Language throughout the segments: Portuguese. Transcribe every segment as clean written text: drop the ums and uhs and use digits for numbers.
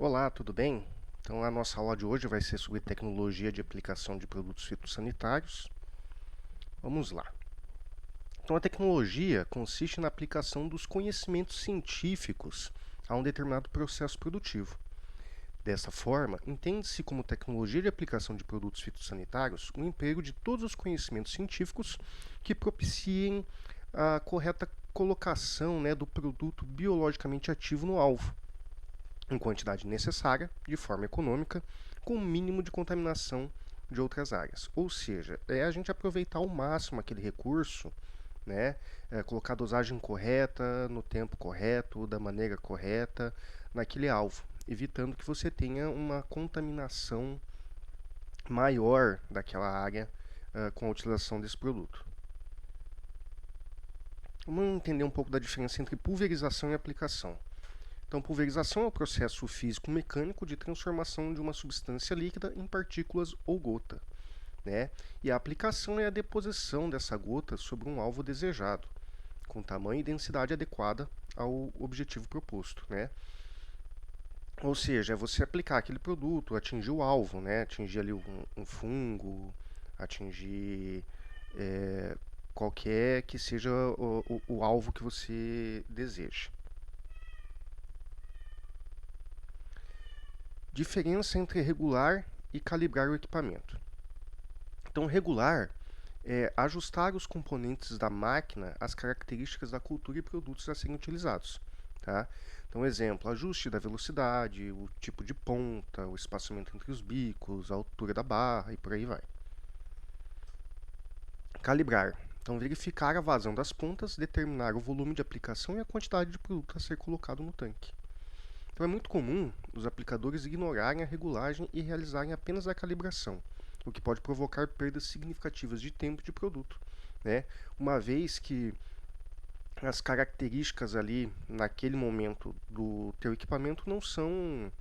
Olá, tudo bem? Então, a nossa aula de hoje vai ser sobre tecnologia de aplicação de produtos fitossanitários. Vamos lá. Então, a tecnologia consiste na aplicação dos conhecimentos científicos a um determinado processo produtivo. Dessa forma, entende-se como tecnologia de aplicação de produtos fitossanitários o emprego de todos os conhecimentos científicos que propiciem a correta colocação, do produto biologicamente ativo no alvo, em quantidade necessária, de forma econômica, com o mínimo de contaminação de outras áreas. Ou seja, é a gente aproveitar ao máximo aquele recurso, colocar a dosagem correta, no tempo correto, da maneira correta, naquele alvo, evitando que você tenha uma contaminação maior daquela área com a utilização desse produto. Vamos entender um pouco da diferença entre pulverização e aplicação. Então, pulverização é o processo físico-mecânico de transformação de uma substância líquida em partículas ou gota, né? E a aplicação é a deposição dessa gota sobre um alvo desejado, com tamanho e densidade adequada ao objetivo proposto, né? Ou seja, é você aplicar aquele produto, atingir o alvo, né? Atingir ali um fungo, atingir qualquer que seja o alvo que você deseja. Diferença entre regular e calibrar o equipamento. Então, regular é ajustar os componentes da máquina às características da cultura e produtos a serem utilizados. Tá? Então, exemplo, ajuste da velocidade, o tipo de ponta, o espaçamento entre os bicos, a altura da barra e por aí vai. Calibrar. Então, verificar a vazão das pontas, determinar o volume de aplicação e a quantidade de produto a ser colocado no tanque. Então, é muito comum os aplicadores ignorarem a regulagem e realizarem apenas a calibração, o que pode provocar perdas significativas de tempo de produto, né? Uma vez que as características ali naquele momento do teu equipamento não são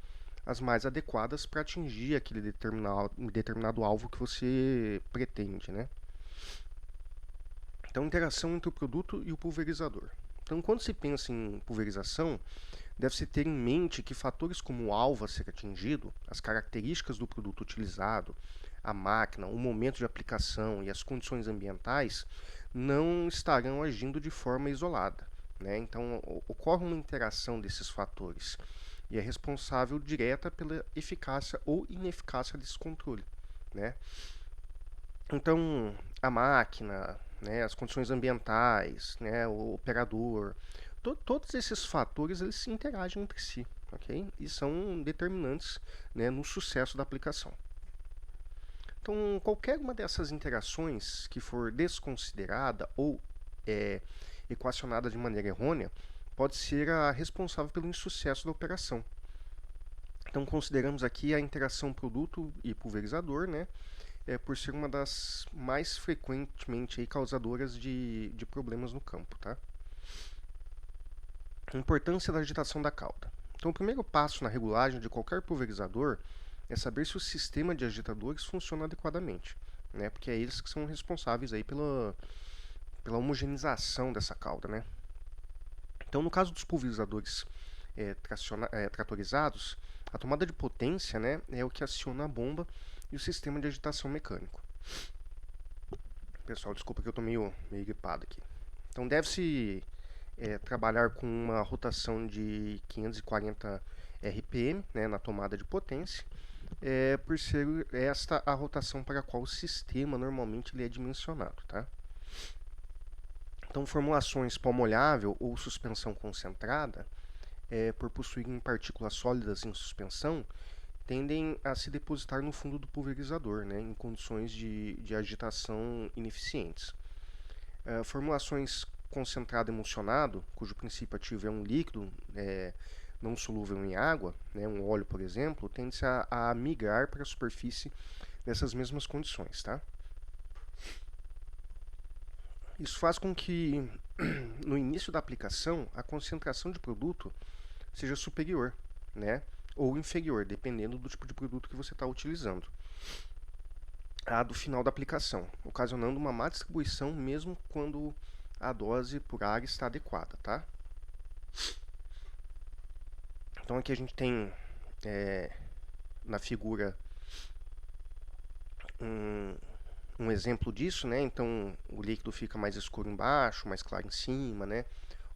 as mais adequadas para atingir aquele determinado alvo que você pretende, né? Então, interação entre o produto e o pulverizador. Então, quando se pensa em pulverização, deve-se ter em mente que fatores como o alvo a ser atingido, as características do produto utilizado, a máquina, o momento de aplicação e as condições ambientais não estarão agindo de forma isolada, né? Então, ocorre uma interação desses fatores e é responsável direta pela eficácia ou ineficácia desse controle, né? Então, a máquina, né, as condições ambientais, né, o operador, todos esses fatores eles se interagem entre si, ok? E são determinantes, né, no sucesso da aplicação. Então, qualquer uma dessas interações que for desconsiderada ou equacionada de maneira errônea pode ser a responsável pelo insucesso da operação. Então, consideramos aqui a interação produto e pulverizador, né, por ser uma das mais frequentemente aí, causadoras de problemas no campo. Tá? A importância da agitação da cauda. Então, o primeiro passo na regulagem de qualquer pulverizador é saber se o sistema de agitadores funciona adequadamente, né? Porque é eles que são responsáveis aí pela homogeneização dessa cauda. Né? Então, no caso dos pulverizadores tratorizados, a tomada de potência, né, é o que aciona a bomba e o sistema de agitação mecânico. Pessoal, desculpa que eu estou meio gripado aqui. Então, deve-se trabalhar com uma rotação de 540 RPM, né, na tomada de potência, por ser esta a rotação para a qual o sistema normalmente ele é dimensionado. Tá? Então, formulações pó molhável ou suspensão concentrada, por possuírem partículas sólidas em suspensão, tendem a se depositar no fundo do pulverizador, né, em condições de agitação ineficientes. Formulações concentrado emulsionado, cujo princípio ativo é um líquido não solúvel em água, né, um óleo, por exemplo, tende-se a migrar para a superfície nessas mesmas condições. Tá? Isso faz com que, no início da aplicação, a concentração de produto seja superior, né, ou inferior, dependendo do tipo de produto que você está utilizando, a do final da aplicação, ocasionando uma má distribuição mesmo quando a dose por área está adequada. Tá? Então aqui a gente tem na figura um exemplo disso, né? Então o líquido fica mais escuro embaixo, mais claro em cima, né?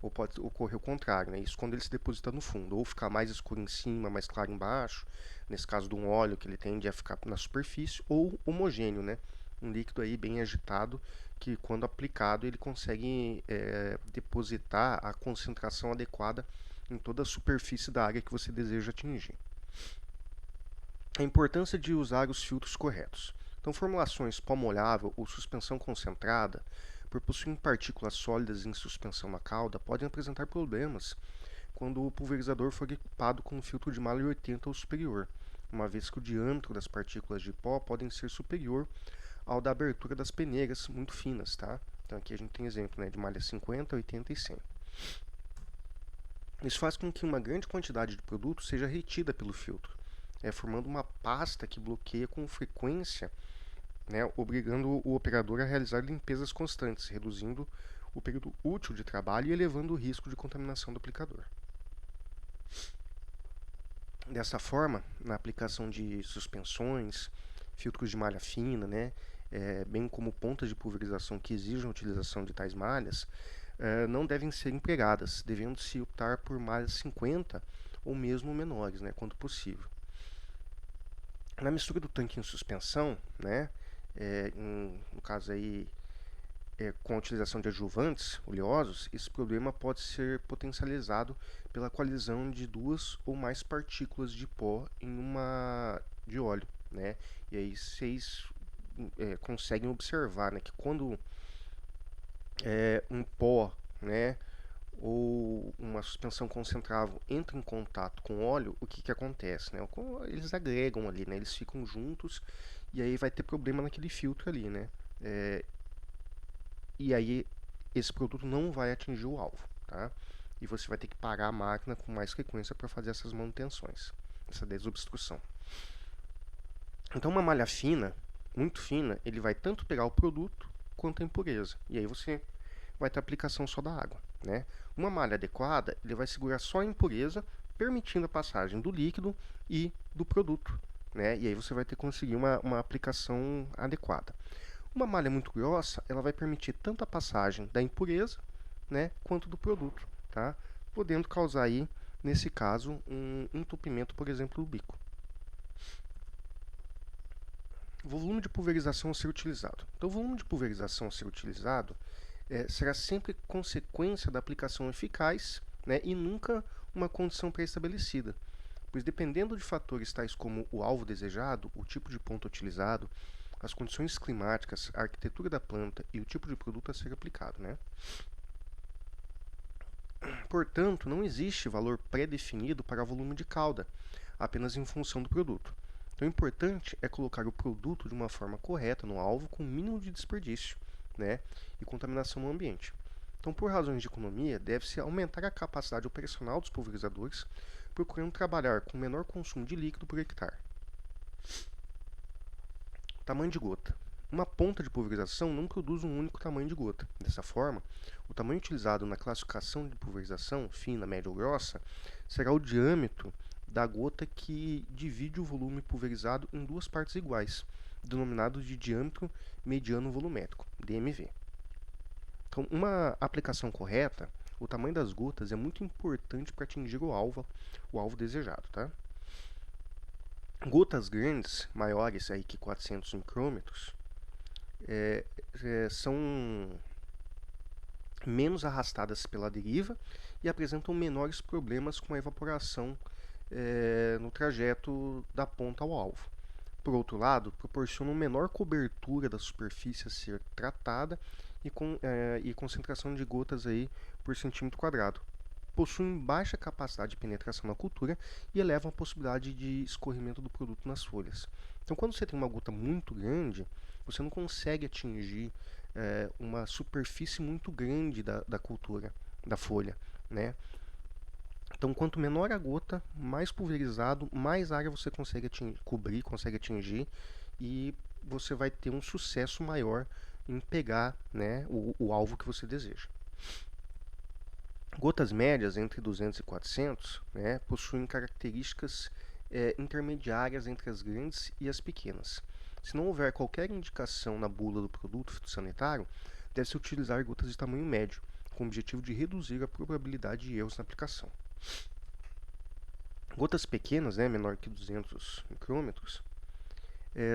Ou pode ocorrer o contrário, né? Isso quando ele se deposita no fundo, ou ficar mais escuro em cima, mais claro embaixo. Nesse caso de um óleo, que ele tende a ficar na superfície, ou homogêneo, né? Um líquido aí bem agitado, que quando aplicado ele consegue depositar a concentração adequada em toda a superfície da área que você deseja atingir. A importância de usar os filtros corretos. Então, formulações pó molhável ou suspensão concentrada, por possuírem partículas sólidas em suspensão na cauda, podem apresentar problemas quando o pulverizador for equipado com um filtro de malha 80 ou superior, uma vez que o diâmetro das partículas de pó podem ser superior ao da abertura das peneiras muito finas, tá? Então aqui a gente tem exemplo, né, de malha 50, 80 e 100. Isso faz com que uma grande quantidade de produto seja retida pelo filtro, formando uma pasta que bloqueia com frequência, né, obrigando o operador a realizar limpezas constantes, reduzindo o período útil de trabalho e elevando o risco de contaminação do aplicador. Dessa forma, na aplicação de suspensões, filtros de malha fina, né, bem como pontas de pulverização que exijam a utilização de tais malhas, não devem ser empregadas, devendo-se optar por malhas 50 ou mesmo menores, né, quando possível. Na mistura do tanque em suspensão, né, no caso aí com a utilização de adjuvantes oleosos, esse problema pode ser potencializado pela colisão de duas ou mais partículas de pó em uma de óleo, né? E aí vocês conseguem observar, né, que quando um pó, né, ou uma suspensão concentrável entra em contato com óleo, o que acontece, né? Eles agregam ali, né? Eles ficam juntos e aí vai ter problema naquele filtro ali, né? E aí esse produto não vai atingir o alvo, tá? E você vai ter que parar a máquina com mais frequência para fazer essas manutenções, essa desobstrução. Então uma malha fina, muito fina, ele vai tanto pegar o produto quanto a impureza. E aí você vai ter aplicação só da água, né? Uma malha adequada, ele vai segurar só a impureza, permitindo a passagem do líquido e do produto, né? E aí você vai ter que conseguir uma aplicação adequada. Uma malha muito grossa, ela vai permitir tanto a passagem da impureza, né, quanto do produto, tá? Podendo causar aí, nesse caso, um entupimento, por exemplo, do bico. Volume de pulverização a ser utilizado. Então, o volume de pulverização a ser utilizado será sempre consequência da aplicação eficaz, né, e nunca uma condição pré-estabelecida, pois dependendo de fatores tais como o alvo desejado, o tipo de ponto utilizado, as condições climáticas, a arquitetura da planta e o tipo de produto a ser aplicado, né? Portanto, não existe valor pré-definido para volume de cauda, apenas em função do produto. Então, o importante é colocar o produto de uma forma correta no alvo com o mínimo de desperdício, né, e contaminação no ambiente. Então, por razões de economia, deve-se aumentar a capacidade operacional dos pulverizadores, procurando trabalhar com menor consumo de líquido por hectare. Tamanho de gota. Uma ponta de pulverização não produz um único tamanho de gota. Dessa forma, o tamanho utilizado na classificação de pulverização, fina, média ou grossa, será o diâmetro da gota que divide o volume pulverizado em duas partes iguais, denominado de diâmetro mediano volumétrico, DMV. Então, uma aplicação correta, o tamanho das gotas é muito importante para atingir o alvo desejado, tá? Gotas grandes, maiores aí que 400 micrômetros, são menos arrastadas pela deriva e apresentam menores problemas com a evaporação no trajeto da ponta ao alvo. Por outro lado, proporcionam menor cobertura da superfície a ser tratada e concentração de gotas aí por centímetro quadrado. Possuem baixa capacidade de penetração na cultura e elevam a possibilidade de escorrimento do produto nas folhas. Então, quando você tem uma gota muito grande, você não consegue atingir uma superfície muito grande da cultura, da folha, né? Então, quanto menor a gota, mais pulverizado, mais área você consegue cobrir, consegue atingir, e você vai ter um sucesso maior em pegar, né, o alvo que você deseja. Gotas médias entre 200 e 400, né, possuem características intermediárias entre as grandes e as pequenas. Se não houver qualquer indicação na bula do produto fitossanitário, deve-se utilizar gotas de tamanho médio, com o objetivo de reduzir a probabilidade de erros na aplicação. Gotas pequenas, menor que 200 micrômetros,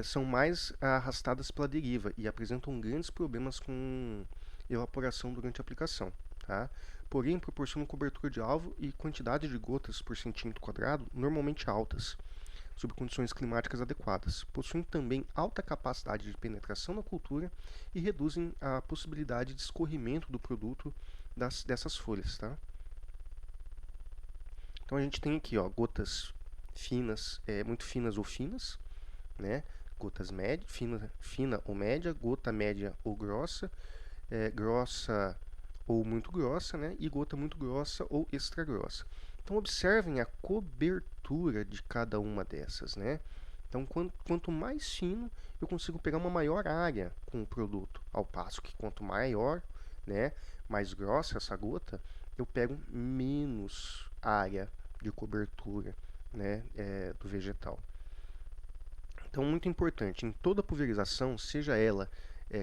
são mais arrastadas pela deriva e apresentam grandes problemas com evaporação durante a aplicação. Tá? Porém, proporcionam cobertura de alvo e quantidade de gotas por centímetro quadrado normalmente altas, sob condições climáticas adequadas. Possuem também alta capacidade de penetração na cultura e reduzem a possibilidade de escorrimento do produto dessas folhas. Tá? Então a gente tem aqui gotas finas, muito finas ou finas, gotas médias, fina ou média, gota média ou grossa, grossa ou muito grossa, e gota muito grossa ou extra grossa. Então observem a cobertura de cada uma dessas, Então quanto mais fino, eu consigo pegar uma maior área com o produto, ao passo que quanto maior, mais grossa essa gota, eu pego menos área de cobertura, do vegetal. Então, muito importante, em toda pulverização, seja ela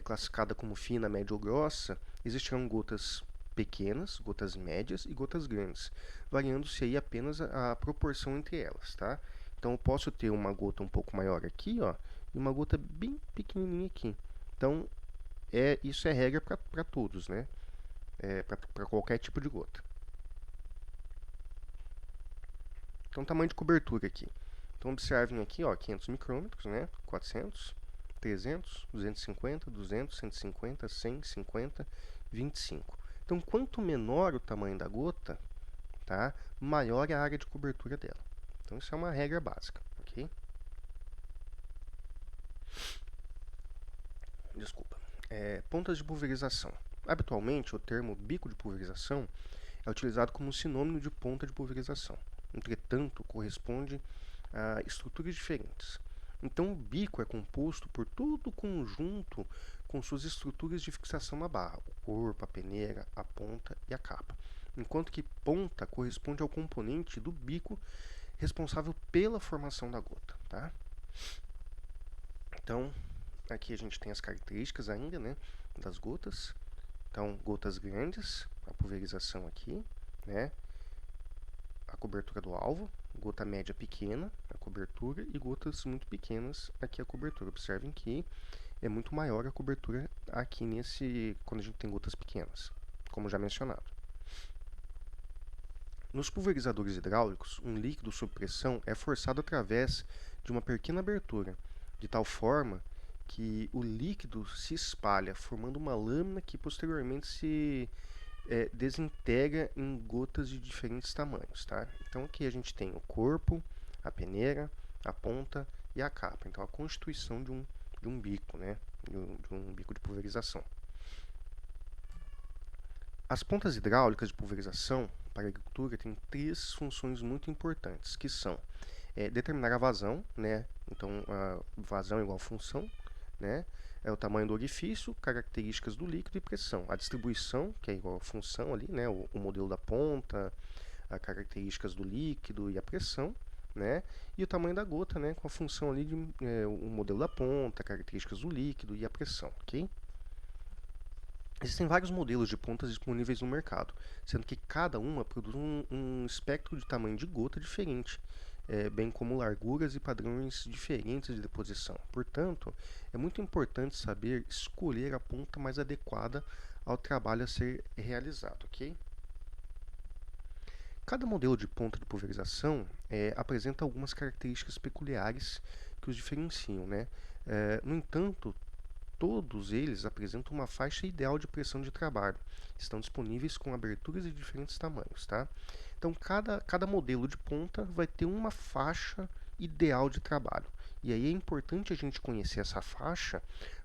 classificada como fina, média ou grossa, existirão gotas pequenas, gotas médias e gotas grandes, variando-se aí apenas a proporção entre elas, tá? Então, eu posso ter uma gota um pouco maior aqui, e uma gota bem pequenininha aqui. Então, isso é regra para todos, para qualquer tipo de gota. Então, tamanho de cobertura aqui. Então, observem aqui, 500 micrômetros, 400, 300, 250, 200, 150, 100, 50, 25. Então, quanto menor o tamanho da gota, tá, maior é a área de cobertura dela. Então, isso é uma regra básica, ok? Desculpa. Pontas de pulverização. Habitualmente, o termo bico de pulverização é utilizado como sinônimo de ponta de pulverização. Entretanto, corresponde a estruturas diferentes. Então, o bico é composto por todo o conjunto com suas estruturas de fixação na barra, o corpo, a peneira, a ponta e a capa. Enquanto que ponta corresponde ao componente do bico responsável pela formação da gota. Tá? Então, aqui a gente tem as características ainda, das gotas. Então, gotas grandes, a pulverização aqui, a cobertura do alvo, gota média pequena, a cobertura, e gotas muito pequenas, aqui a cobertura. Observem que é muito maior a cobertura aqui quando a gente tem gotas pequenas, como já mencionado. Nos pulverizadores hidráulicos, um líquido sob pressão é forçado através de uma pequena abertura, de tal forma que o líquido se espalha, formando uma lâmina que posteriormente se desintegra em gotas de diferentes tamanhos, tá? Então aqui a gente tem o corpo, a peneira, a ponta e a capa. Então a constituição de um bico, de um bico de pulverização. As pontas hidráulicas de pulverização para a agricultura têm 3 funções muito importantes, que são determinar a vazão, Então a vazão é igual a função, É o tamanho do orifício, características do líquido e pressão. A distribuição, que é igual a função ali, o modelo da ponta, as características do líquido e a pressão, E o tamanho da gota, com a função ali de o modelo da ponta, características do líquido e a pressão, ok? Existem vários modelos de pontas disponíveis no mercado, sendo que cada uma produz um espectro de tamanho de gota diferente, bem como larguras e padrões diferentes de deposição. Portanto, é muito importante saber escolher a ponta mais adequada ao trabalho a ser realizado, ok? Cada modelo de ponta de pulverização apresenta algumas características peculiares que os diferenciam, no entanto, todos eles apresentam uma faixa ideal de pressão de trabalho. Estão disponíveis com aberturas de diferentes tamanhos, tá? Então, cada modelo de ponta vai ter uma faixa ideal de trabalho. E aí é importante a gente conhecer essa faixa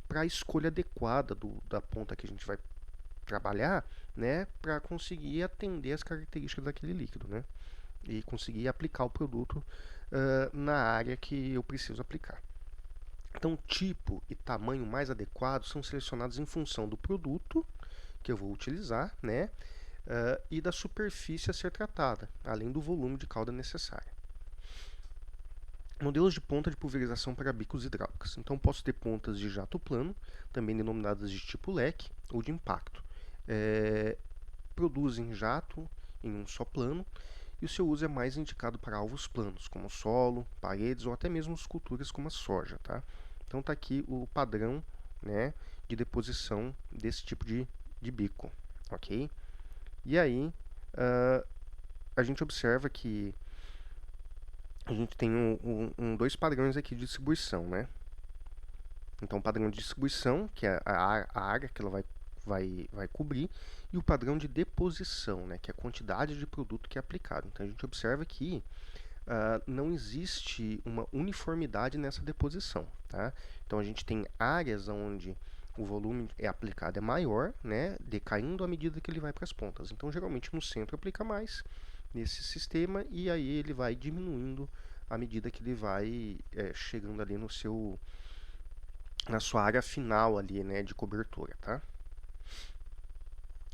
para a escolha adequada da ponta que a gente vai trabalhar, para conseguir atender as características daquele líquido, e conseguir aplicar o produto na área que eu preciso aplicar. Então, tipo e tamanho mais adequados são selecionados em função do produto que eu vou utilizar, e da superfície a ser tratada, além do volume de calda necessária. Modelos de ponta de pulverização para bicos hidráulicas. Então, posso ter pontas de jato plano, também denominadas de tipo leque ou de impacto. Produzem jato em um só plano e o seu uso é mais indicado para alvos planos, como solo, paredes ou até mesmo esculturas como a soja. Tá? Então, está aqui o padrão, né, de deposição desse tipo de bico. Ok? E aí, a gente observa que a gente tem dois padrões aqui de distribuição, né? Então, o padrão de distribuição, que é a área que ela vai cobrir, e o padrão de deposição, né? Que é a quantidade de produto que é aplicado. Então, a gente observa que não existe uma uniformidade nessa deposição, tá? Então, a gente tem áreas onde o volume é aplicado é maior, né? Decaindo à medida que ele vai para as pontas. Então, geralmente, no centro aplica mais nesse sistema e aí ele vai diminuindo à medida que ele vai chegando ali na sua área final ali, né, de cobertura, tá?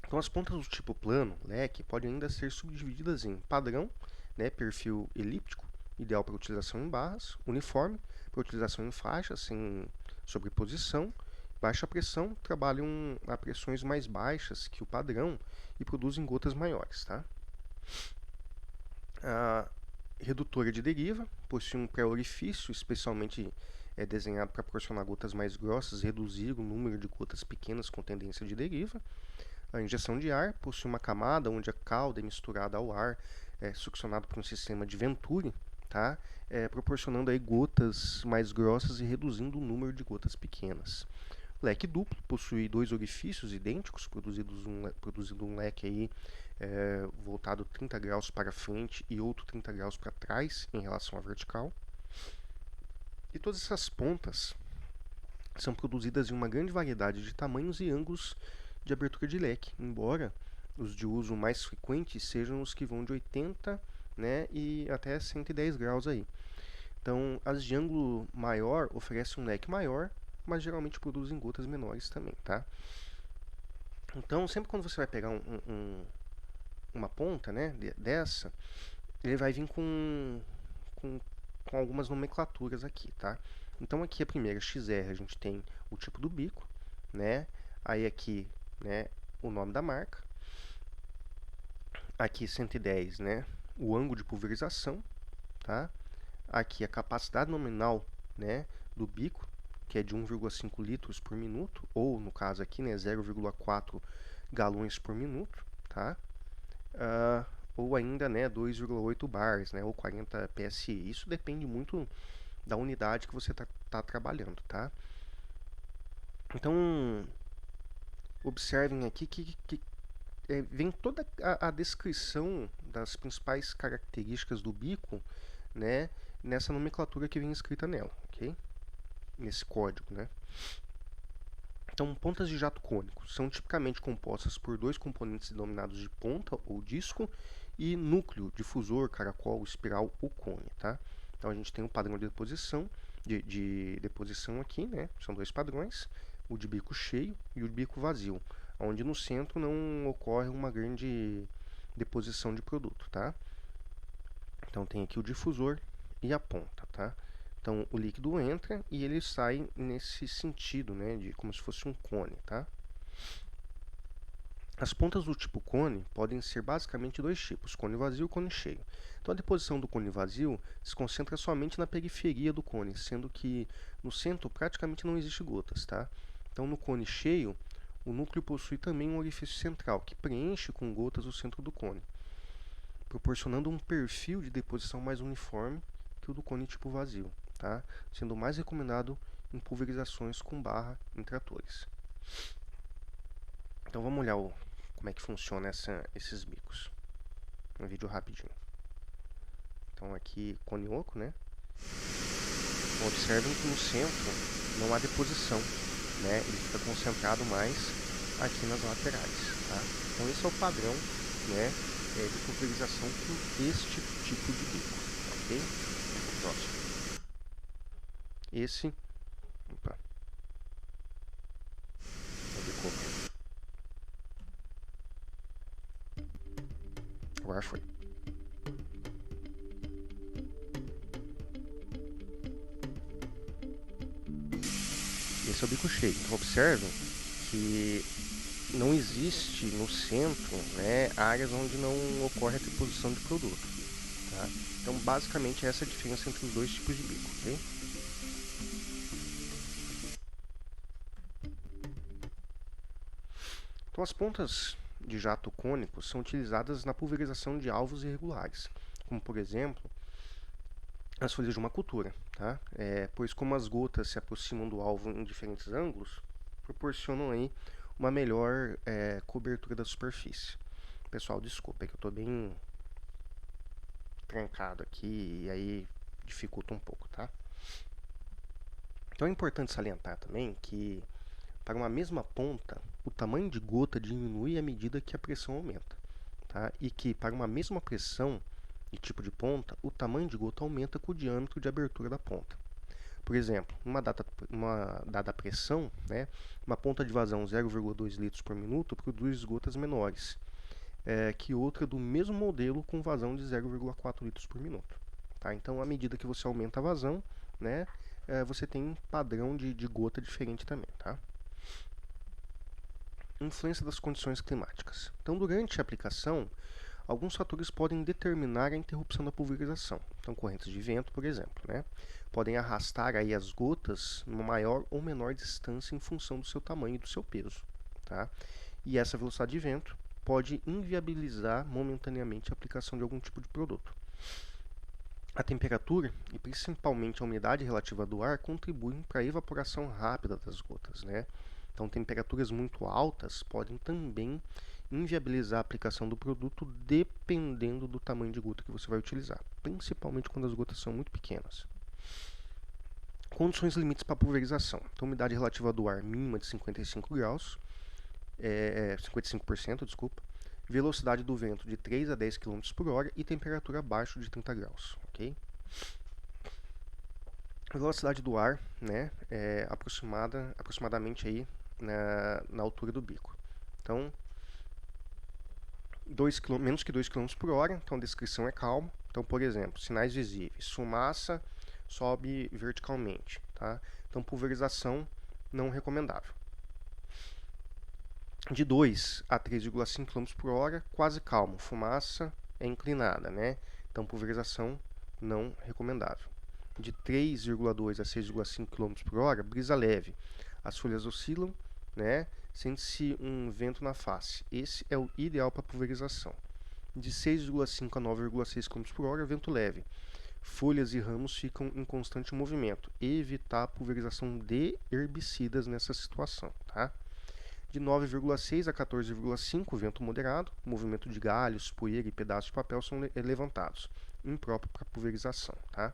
Então as pontas do tipo plano, leque, podem ainda ser subdivididas em padrão, né, perfil elíptico, ideal para utilização em barras, uniforme, para utilização em faixas, sem sobreposição, baixa pressão, trabalham a pressões mais baixas que o padrão e produzem gotas maiores, tá? A redutora de deriva possui um pré-orifício especialmente desenhado para proporcionar gotas mais grossas e reduzir o número de gotas pequenas com tendência de deriva. A injeção de ar possui uma camada onde a calda é misturada ao ar, succionado por um sistema de Venturi, tá? Proporcionando aí gotas mais grossas e reduzindo o número de gotas pequenas. O leque duplo possui dois orifícios idênticos, produzindo um leque aí, voltado 30 graus para frente e outro 30 graus para trás em relação à vertical. E todas essas pontas são produzidas em uma grande variedade de tamanhos e ângulos de abertura de leque, embora os de uso mais frequentes sejam os que vão de 80, né, e até 110 graus aí. Então, as de ângulo maior oferecem um leque maior, mas geralmente produzem gotas menores também, tá? Então, sempre quando você vai pegar uma ponta, né, dessa, ele vai vir com, com algumas nomenclaturas aqui, tá? Então, aqui a primeira, XR, a gente tem o tipo do bico, né? Aí aqui, né, o nome da marca. Aqui 110, né, o ângulo de pulverização, tá? Aqui a capacidade nominal, né, do bico, que é de 1,5 litros por minuto, ou no caso aqui, né, 0,4 galões por minuto, tá? Ou ainda, né, 2,8 bars, né, ou 40 PSI. Isso depende muito da unidade que você tá trabalhando, tá? Então, observem aqui que vem toda a descrição das principais características do bico, né, nessa nomenclatura que vem escrita nela, ok? Nesse código, né? Então, pontas de jato cônico são tipicamente compostas por dois componentes denominados de ponta ou disco e núcleo, difusor, caracol, espiral ou cone, tá? Então, a gente tem um padrão de deposição aqui, né? São dois padrões, o de bico cheio e o de bico vazio, onde no centro não ocorre uma grande deposição de produto, tá? Então, tem aqui o difusor e a ponta, tá? Então, o líquido entra e ele sai nesse sentido, né, de como se fosse um cone, tá? As pontas do tipo cone podem ser basicamente dois tipos, cone vazio e cone cheio. Então, a deposição do cone vazio se concentra somente na periferia do cone, sendo que no centro praticamente não existe gotas, tá? Então, no cone cheio, o núcleo possui também um orifício central, que preenche com gotas o centro do cone, proporcionando um perfil de deposição mais uniforme que o do cone tipo vazio, tá? Sendo mais recomendado em pulverizações com barra em tratores. Então vamos olhar como é que funciona esses bicos. Um vídeo rapidinho. Então aqui cone oco, né? Então, observem que no centro não há deposição, né? Ele fica concentrado mais aqui nas laterais, tá? Então esse é o padrão, né, de pulverização com este tipo de bico, ok? Próximo. Esse, opa, é o bico. Agora foi. esse é o bico cheio. Então observem que não existe no centro, né, áreas onde não ocorre a deposição de produto. Tá? Então basicamente essa é a diferença entre os dois tipos de bico. Okay? Então as pontas de jato cônico são utilizadas na pulverização de alvos irregulares, como por exemplo as folhas de uma cultura, tá? Pois como as gotas se aproximam do alvo em diferentes ângulos, proporcionam aí uma melhor cobertura da superfície. Pessoal, desculpa, é que eu estou bem trancado aqui e aí dificulta um pouco, tá? Então é importante salientar também que para uma mesma ponta, o tamanho de gota diminui à medida que a pressão aumenta, tá? E que para uma mesma pressão e tipo de ponta, o tamanho de gota aumenta com o diâmetro de abertura da ponta. Por exemplo, uma dada pressão, né, uma ponta de vazão 0,2 litros por minuto produz gotas menores que outra do mesmo modelo com vazão de 0,4 litros por minuto. Tá? Então, à medida que você aumenta a vazão, né, você tem um padrão de gota diferente também. Tá? Influência das condições climáticas. Então, durante a aplicação, alguns fatores podem determinar a interrupção da pulverização. Então, correntes de vento, por exemplo, né, podem arrastar aí as gotas numa maior ou menor distância em função do seu tamanho e do seu peso. Tá? E essa velocidade de vento pode inviabilizar momentaneamente a aplicação de algum tipo de produto. A temperatura e principalmente a umidade relativa do ar contribuem para a evaporação rápida das gotas, né? Então, temperaturas muito altas podem também inviabilizar a aplicação do produto dependendo do tamanho de gota que você vai utilizar, principalmente quando as gotas são muito pequenas. Condições limites para pulverização. Então, umidade relativa do ar mínima de 55 graus, 55%, desculpa. Velocidade do vento de 3 a 10 km por hora e temperatura abaixo de 30 graus, ok? A velocidade do ar, né, é aproximadamente aí na altura do bico. Então, menos que 2 km por hora, então a descrição é calma. Então, por exemplo, sinais visíveis, fumaça sobe verticalmente, tá? Então, pulverização não recomendável. De 2 a 3,5 km por hora, quase calmo, fumaça é inclinada, né? Então, pulverização não recomendável. De 3,2 a 6,5 km por hora, brisa leve, as folhas oscilam, né? Sente-se um vento na face. Esse é o ideal para pulverização. De 6,5 a 9,6 km por hora, vento leve. Folhas e ramos ficam em constante movimento. Evitar a pulverização de herbicidas nessa situação, tá? De 9,6 a 14,5, vento moderado. Movimento de galhos, poeira e pedaços de papel são levantados. Impróprio para pulverização, tá?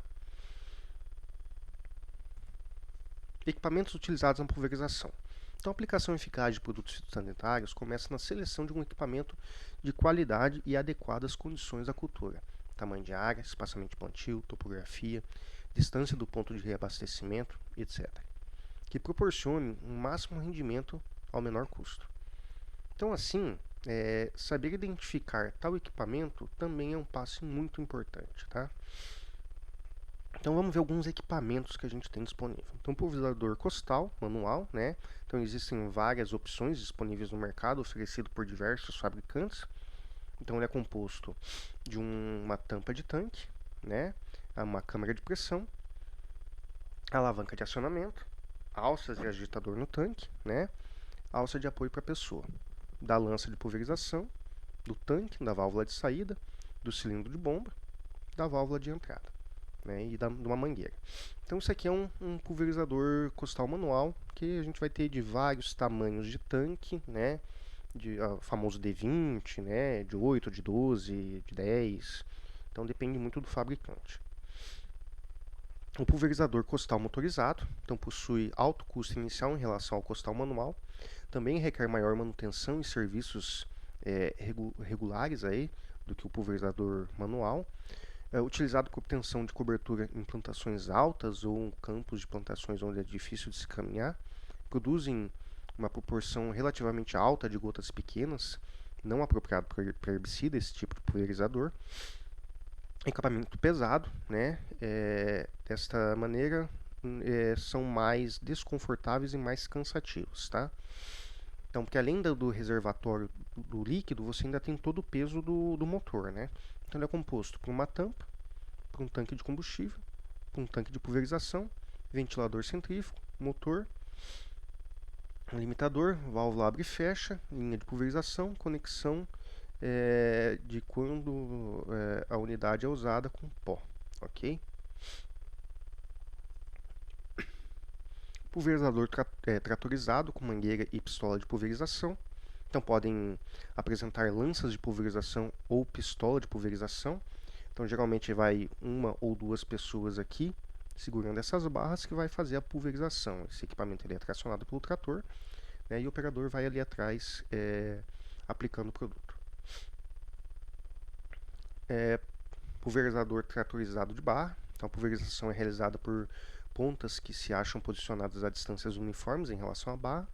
Equipamentos utilizados na pulverização. Então, a aplicação eficaz de produtos fitossanitários começa na seleção de um equipamento de qualidade e adequado às condições da cultura. Tamanho de área, espaçamento de plantio, topografia, distância do ponto de reabastecimento, etc. Que proporcione um máximo rendimento ao menor custo. Então, assim, saber identificar tal equipamento também é um passo muito importante, tá? Então vamos ver alguns equipamentos que a gente tem disponível. Então, pulverizador costal, manual, né? Então existem várias opções disponíveis no mercado, oferecido por diversos fabricantes. Então ele é composto de uma tampa de tanque, né? Uma câmara de pressão, alavanca de acionamento, alças e agitador no tanque, né? Alça de apoio para a pessoa, da lança de pulverização, do tanque, da válvula de saída, do cilindro de bomba, da válvula de entrada. Né, e de uma mangueira. Então isso aqui é um pulverizador costal manual que a gente vai ter de vários tamanhos de tanque, né, de famoso D20, né, de 8, de 12, de 10. Então depende muito do fabricante. O pulverizador costal motorizado, então possui alto custo inicial em relação ao costal manual. Também requer maior manutenção e serviços regulares aí do que o pulverizador manual. É utilizado para obtenção de cobertura em plantações altas ou campos de plantações onde é difícil de se caminhar. Produzem uma proporção relativamente alta de gotas pequenas, não apropriado para herbicida, esse tipo de pulverizador. Equipamento pesado, né? Desta maneira, são mais desconfortáveis e mais cansativos, tá? Então, porque além do reservatório do líquido, você ainda tem todo o peso do motor, né? Então, ele é composto por uma tampa, por um tanque de combustível, por um tanque de pulverização, ventilador centrífugo, motor, um limitador, válvula abre e fecha, linha de pulverização, conexão de quando a unidade é usada com pó, ok? Pulverizador tratorizado com mangueira e pistola de pulverização. Então podem apresentar lanças de pulverização ou pistola de pulverização. Então geralmente vai uma ou duas pessoas aqui segurando essas barras que vai fazer a pulverização. Esse equipamento ele é tracionado pelo trator, né, e o operador vai ali atrás aplicando o produto. Pulverizador tratorizado de barra. Então a pulverização é realizada por pontas que se acham posicionadas a distâncias uniformes em relação à barra,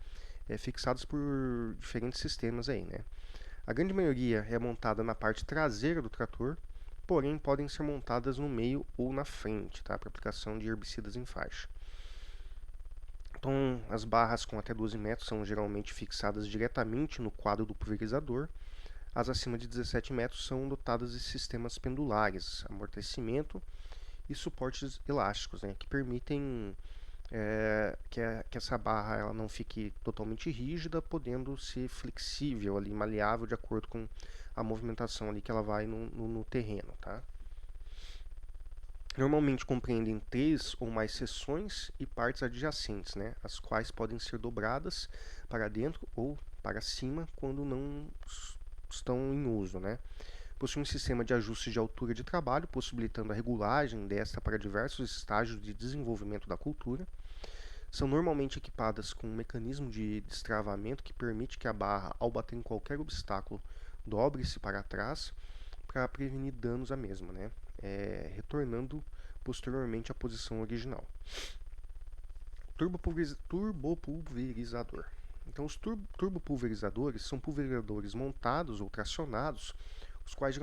fixadas por diferentes sistemas aí, né? A grande maioria é montada na parte traseira do trator, porém podem ser montadas no meio ou na frente, tá? Para aplicação de herbicidas em faixa. Então, as barras com até 12 metros são geralmente fixadas diretamente no quadro do pulverizador. As acima de 17 metros são dotadas de sistemas pendulares, amortecimento e suportes elásticos, né, que permitem que essa barra ela não fique totalmente rígida, podendo ser flexível, ali, maleável de acordo com a movimentação ali que ela vai no terreno. Tá? Normalmente compreendem 3 ou mais seções e partes adjacentes, né, as quais podem ser dobradas para dentro ou para cima quando não estão em uso. Né? Possui um sistema de ajuste de altura de trabalho, possibilitando a regulagem desta para diversos estágios de desenvolvimento da cultura. São normalmente equipadas com um mecanismo de destravamento que permite que a barra, ao bater em qualquer obstáculo, dobre-se para trás para prevenir danos à mesma, né? Retornando posteriormente à posição original. Turbopulverizador. Então, os turbopulverizadores são pulverizadores montados ou tracionados, os quais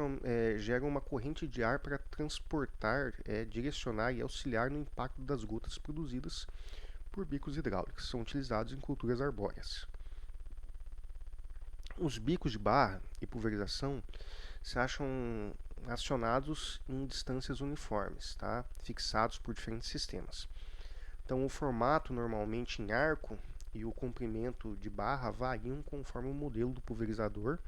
geram uma corrente de ar para transportar, direcionar e auxiliar no impacto das gotas produzidas por bicos hidráulicos. São utilizados em culturas arbóreas. Os bicos de barra e pulverização se acham acionados em distâncias uniformes, tá? Fixados por diferentes sistemas. Então, o formato normalmente em arco e o comprimento de barra variam conforme o modelo do pulverizador,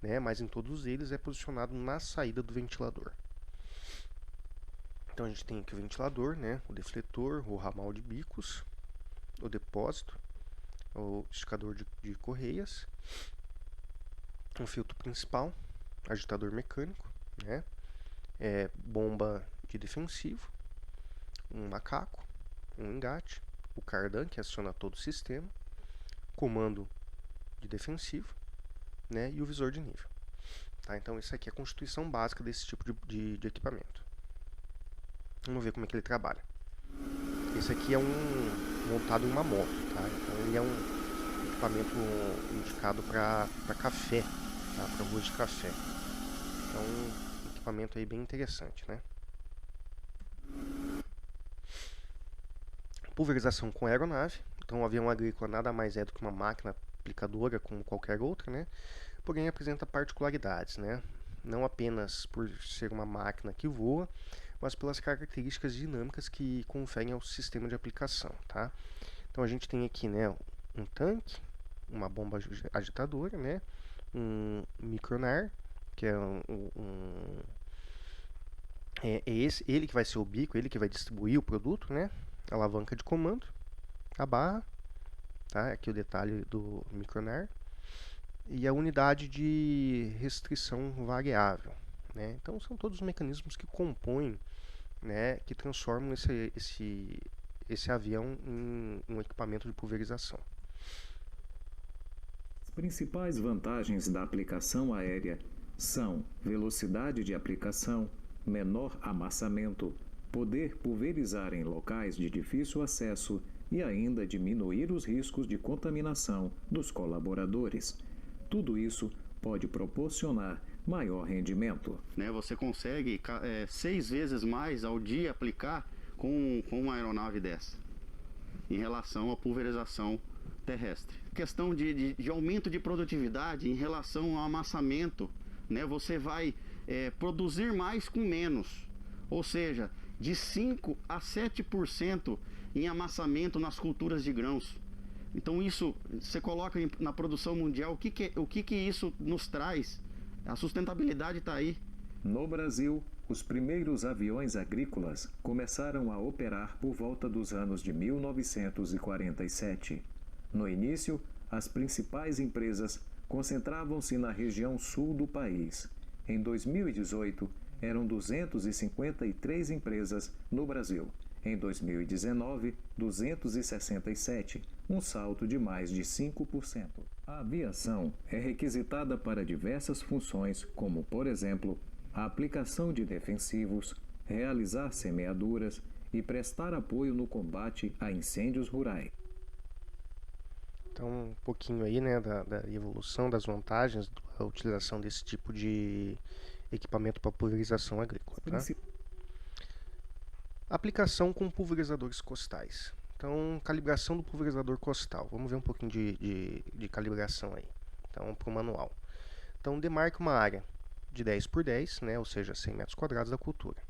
né? Mas em todos eles é posicionado na saída do ventilador. Então a gente tem aqui o ventilador, né? O defletor, o ramal de bicos, o depósito, o esticador de correias, um filtro principal, agitador mecânico, né? Bomba de defensivo, um macaco, um engate, o cardan que aciona todo o sistema, comando de defensivo, né? E o visor de nível. Tá? Então isso aqui é a constituição básica desse tipo de equipamento. Vamos ver como é que ele trabalha. Esse aqui é montado em uma moto, tá? Então ele é um equipamento indicado para café, tá? Para ruas de café. Então um equipamento aí bem interessante, né? Pulverização com aeronave. Então o avião agrícola nada mais é do que uma máquina aplicadora como qualquer outra, né? Porém apresenta particularidades, né? Não apenas por ser uma máquina que voa, mas pelas características dinâmicas que conferem ao sistema de aplicação, tá? Então a gente tem aqui, né, um tanque, uma bomba agitadora, né, um micronar, que é ele que vai ser o bico, ele que vai distribuir o produto, né, a alavanca de comando, a barra, tá? Aqui o detalhe do micronar, e a unidade de restrição variável, né? Então são todos os mecanismos que compõem, né, que transformam esse avião em um equipamento de pulverização. As principais vantagens da aplicação aérea são velocidade de aplicação, menor amassamento, poder pulverizar em locais de difícil acesso e ainda diminuir os riscos de contaminação dos colaboradores. Tudo isso pode proporcionar maior rendimento. Você consegue 6 vezes mais ao dia aplicar com uma aeronave dessa em relação à pulverização terrestre. Questão de aumento de produtividade em relação ao amassamento, né? Você vai produzir mais com menos, ou seja, de 5 a 7% em amassamento nas culturas de grãos. Então isso, você coloca na produção mundial, o que isso nos traz? A sustentabilidade está aí. No Brasil, os primeiros aviões agrícolas começaram a operar por volta dos anos de 1947. No início, as principais empresas concentravam-se na região sul do país. Em 2018, eram 253 empresas no Brasil. Em 2019, 267, um salto de mais de 5%. A aviação é requisitada para diversas funções, como, por exemplo, a aplicação de defensivos, realizar semeaduras e prestar apoio no combate a incêndios rurais. Então, um pouquinho aí, né, da evolução, das vantagens da utilização desse tipo de equipamento para pulverização agrícola. Tá? Aplicação com pulverizadores costais. Então, calibração do pulverizador costal. Vamos ver um pouquinho de calibração aí. Então, para o manual. Então, demarque uma área de 10 por 10, né, ou seja, 100 metros quadrados da cultura.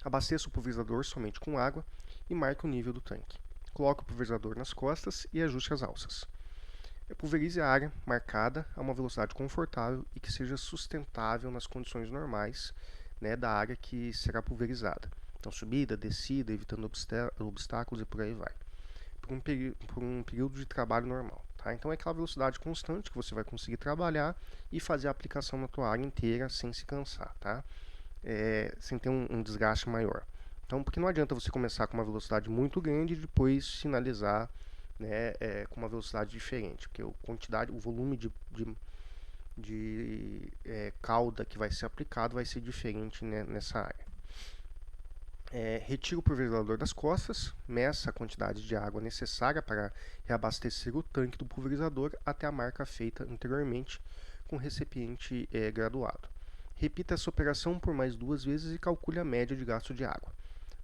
Abasteça o pulverizador somente com água e marque o nível do tanque. Coloque o pulverizador nas costas e ajuste as alças. Pulverize a área marcada a uma velocidade confortável e que seja sustentável nas condições normais, né, da área que será pulverizada. Então, subida, descida, evitando obstáculos e por aí vai. Por um período de trabalho normal. Tá? Então, é aquela velocidade constante que você vai conseguir trabalhar e fazer a aplicação na tua área inteira sem se cansar, tá? Sem ter um desgaste maior. Então, porque não adianta você começar com uma velocidade muito grande e depois finalizar, né, com uma velocidade diferente, porque o volume de cauda que vai ser aplicado vai ser diferente, né, nessa área. Retire o pulverizador das costas, meça a quantidade de água necessária para reabastecer o tanque do pulverizador até a marca feita anteriormente com recipiente graduado. Repita essa operação por mais 2 vezes e calcule a média de gasto de água.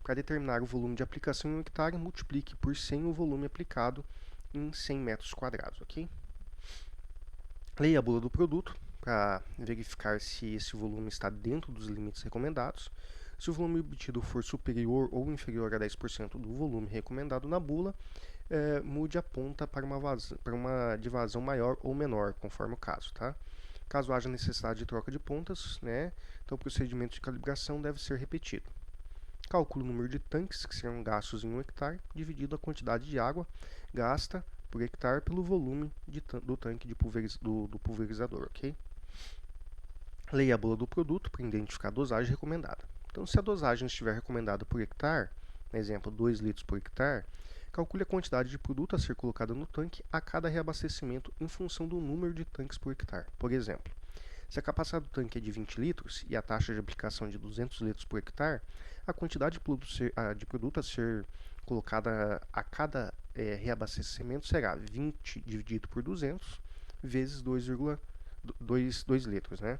Para determinar o volume de aplicação em um hectare, multiplique por 100 o volume aplicado em 100 metros quadrados, ok? Leia a bula do produto para verificar se esse volume está dentro dos limites recomendados. Se o volume obtido for superior ou inferior a 10% do volume recomendado na bula, mude a ponta para uma de vazão maior ou menor, conforme o caso, tá? Caso haja necessidade de troca de pontas, né, então o procedimento de calibração deve ser repetido. Calcule o número de tanques que serão gastos em um hectare, dividido a quantidade de água gasta por hectare pelo volume do tanque do pulverizador, ok? Leia a bula do produto para identificar a dosagem recomendada. Então, se a dosagem estiver recomendada por hectare, por exemplo, 2 litros por hectare, calcule a quantidade de produto a ser colocada no tanque a cada reabastecimento em função do número de tanques por hectare. Por exemplo, se a capacidade do tanque é de 20 litros e a taxa de aplicação de 200 litros por hectare, a quantidade de produto a ser colocada a cada reabastecimento será 20 dividido por 200 vezes 2 litros, né?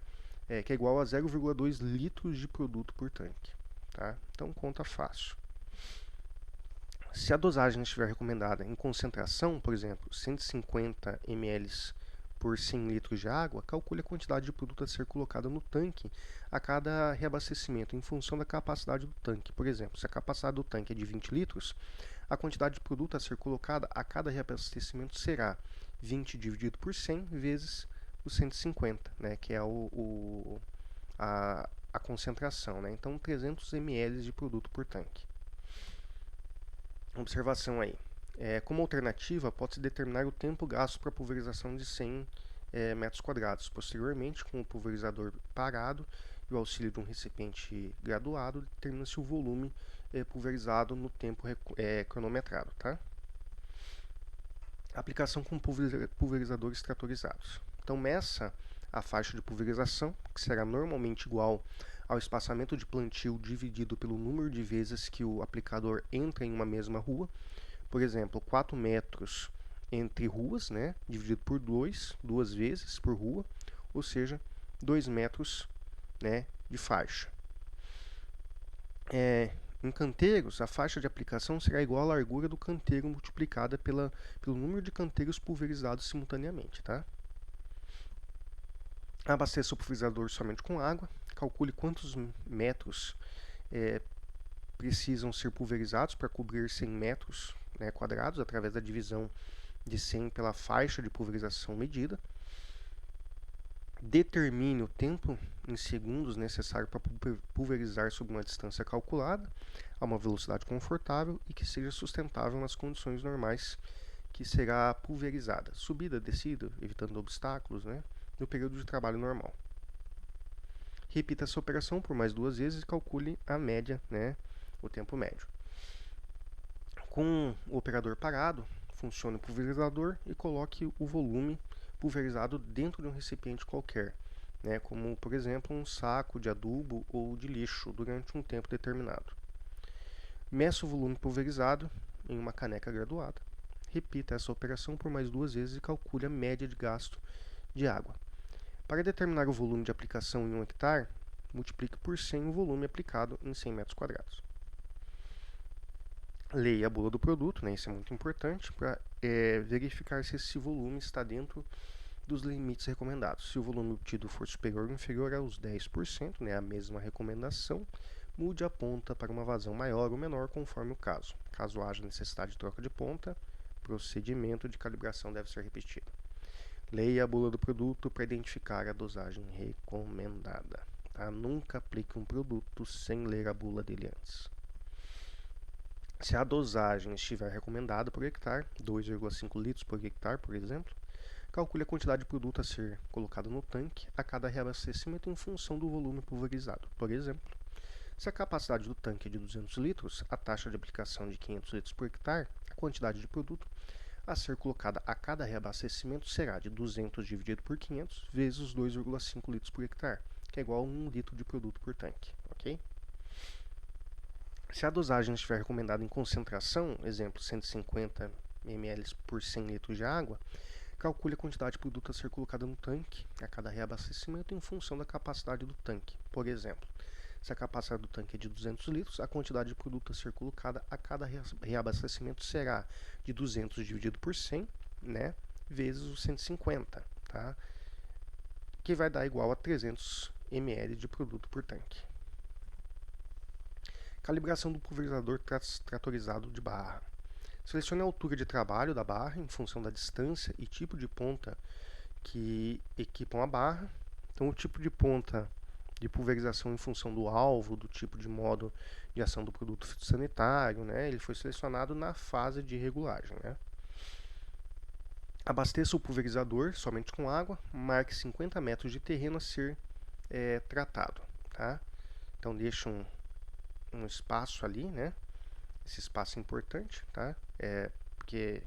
Que é igual a 0,2 litros de produto por tanque. Tá? Então, conta fácil. Se a dosagem estiver recomendada em concentração, por exemplo, 150 ml por 100 litros de água, calcule a quantidade de produto a ser colocada no tanque a cada reabastecimento em função da capacidade do tanque. Por exemplo, se a capacidade do tanque é de 20 litros, a quantidade de produto a ser colocada a cada reabastecimento será 20 dividido por 100 vezes os 150, né, que é a concentração. Né? Então, 300 ml de produto por tanque. Observação aí. Como alternativa, pode-se determinar o tempo gasto para pulverização de 100 metros quadrados. Posteriormente, com o pulverizador parado e o auxílio de um recipiente graduado, determina-se o volume pulverizado no tempo cronometrado. Tá? Aplicação com pulverizadores tratorizados. Então, meça a faixa de pulverização, que será normalmente igual ao espaçamento de plantio dividido pelo número de vezes que o aplicador entra em uma mesma rua. Por exemplo, 4 metros entre ruas, né, dividido por 2 vezes por rua, ou seja, 2 metros, né, de faixa. Em canteiros, a faixa de aplicação será igual à largura do canteiro multiplicada pelo número de canteiros pulverizados simultaneamente, tá? Abasteça o pulverizador somente com água. Calcule quantos metros precisam ser pulverizados para cobrir 100 metros, né, quadrados, através da divisão de 100 pela faixa de pulverização medida. Determine o tempo em segundos necessário para pulverizar sob uma distância calculada, a uma velocidade confortável e que seja sustentável nas condições normais que será pulverizada. Subida, descida, evitando obstáculos, né, no período de trabalho normal. Repita essa operação por mais 2 vezes e calcule a média, né, o tempo médio. Com o operador parado, funcione o pulverizador e coloque o volume pulverizado dentro de um recipiente qualquer, né, como por exemplo um saco de adubo ou de lixo durante um tempo determinado. Meça o volume pulverizado em uma caneca graduada. Repita essa operação por mais 2 vezes e calcule a média de gasto de água. Para determinar o volume de aplicação em 1 hectare, multiplique por 100 o volume aplicado em 100 metros quadrados. Leia a bula do produto, né? Isso é muito importante para verificar se esse volume está dentro dos limites recomendados. Se o volume obtido for superior ou inferior aos 10%, né, a mesma recomendação, mude a ponta para uma vazão maior ou menor conforme o caso. Caso haja necessidade de troca de ponta, procedimento de calibração deve ser repetido. Leia a bula do produto para identificar a dosagem recomendada. Tá? Nunca aplique um produto sem ler a bula dele antes. Se a dosagem estiver recomendada por hectare, 2,5 litros por hectare, por exemplo, calcule a quantidade de produto a ser colocado no tanque a cada reabastecimento em função do volume pulverizado. Por exemplo, se a capacidade do tanque é de 200 litros, a taxa de aplicação de 500 litros por hectare, a quantidade de produto a ser colocada a cada reabastecimento será de 200 dividido por 500 vezes os 2,5 litros por hectare, que é igual a 1 litro de produto por tanque, ok? Se a dosagem estiver recomendada em concentração, exemplo 150 ml por 100 litros de água, calcule a quantidade de produto a ser colocada no tanque a cada reabastecimento em função da capacidade do tanque. Por exemplo, se a capacidade do tanque é de 200 litros, a quantidade de produto a ser colocada a cada reabastecimento será de 200 dividido por 100, né, vezes os 150, tá? Que vai dar igual a 300 ml de produto por tanque. Calibração do pulverizador tratorizado de barra. Selecione a altura de trabalho da barra em função da distância e tipo de ponta que equipam a barra. Então, o tipo de ponta de pulverização em função do alvo, do tipo de modo de ação do produto fitossanitário, né? Ele foi selecionado na fase de regulagem, né? Abasteça o pulverizador somente com água, marque 50 metros de terreno a ser tratado, tá? Então, deixa um espaço ali, né? Esse espaço é importante, tá? Porque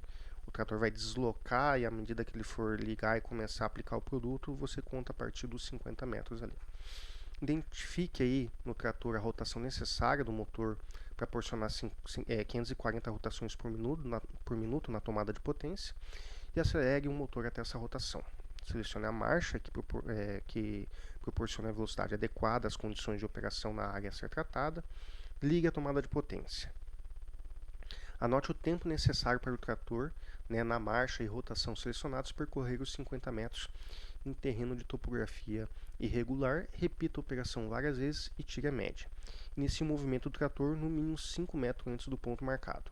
o trator vai deslocar e à medida que ele for ligar e começar a aplicar o produto, você conta a partir dos 50 metros ali. Identifique aí no trator a rotação necessária do motor para proporcionar 540 rotações por minuto na tomada de potência e acelere o motor até essa rotação. Selecione a marcha que proporciona a velocidade adequada às condições de operação na área a ser tratada. Ligue a tomada de potência. Anote o tempo necessário para o trator, né, na marcha e rotação selecionados percorrer os 50 metros em terreno de topografia irregular. Repita a operação várias vezes e tire a média. Inicie o movimento do trator no mínimo 5 metros antes do ponto marcado.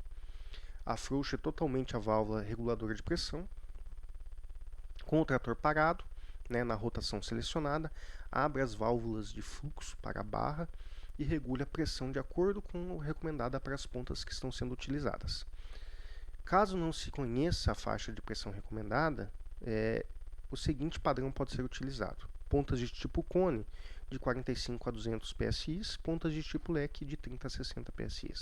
Afrouxe totalmente a válvula reguladora de pressão. Com o trator parado, né, na rotação selecionada, abra as válvulas de fluxo para a barra e regule a pressão de acordo com o recomendada para as pontas que estão sendo utilizadas. Caso não se conheça a faixa de pressão recomendada, o seguinte padrão pode ser utilizado: pontas de tipo cone de 45 a 200 psi, pontas de tipo leque de 30 a 60 psi.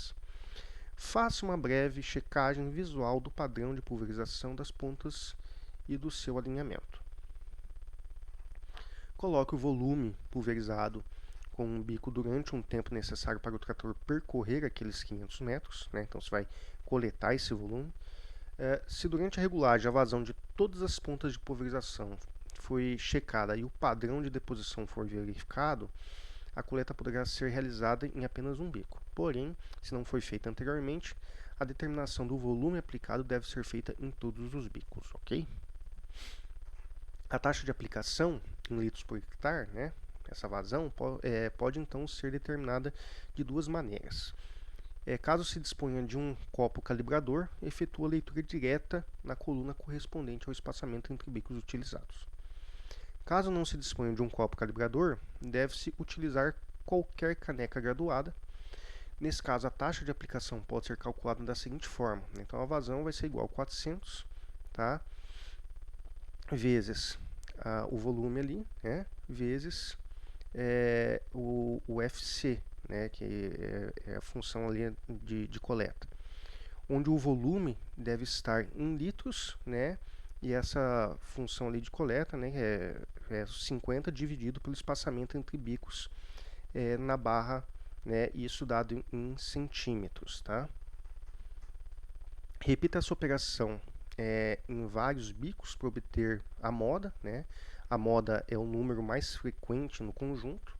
Faça uma breve checagem visual do padrão de pulverização das pontas e do seu alinhamento. Coloque o volume pulverizado com um bico durante um tempo necessário para o trator percorrer aqueles 500 metros, né? Então você vai coletar esse volume. Se durante a regulagem a vazão de todas as pontas de pulverização foi checada e o padrão de deposição for verificado, a coleta poderá ser realizada em apenas um bico. Porém, se não foi feita anteriormente, a determinação do volume aplicado deve ser feita em todos os bicos, ok? A taxa de aplicação em litros por hectare, né, essa vazão, pode então ser determinada de duas maneiras. Caso se disponha de um copo calibrador, efetua a leitura direta na coluna correspondente ao espaçamento entre bicos utilizados. Caso não se disponha de um copo calibrador, deve-se utilizar qualquer caneca graduada. Nesse caso, a taxa de aplicação pode ser calculada da seguinte forma. Então, a vazão vai ser igual a 400, tá? Vezes o volume ali, né? Vezes o FC, né? Que é a função ali de coleta. Onde o volume deve estar em litros, né? E essa função ali de coleta, né, é 50 dividido pelo espaçamento entre bicos na barra, né, isso dado em centímetros, tá? Repita essa operação em vários bicos para obter a moda, né? A moda é o número mais frequente no conjunto.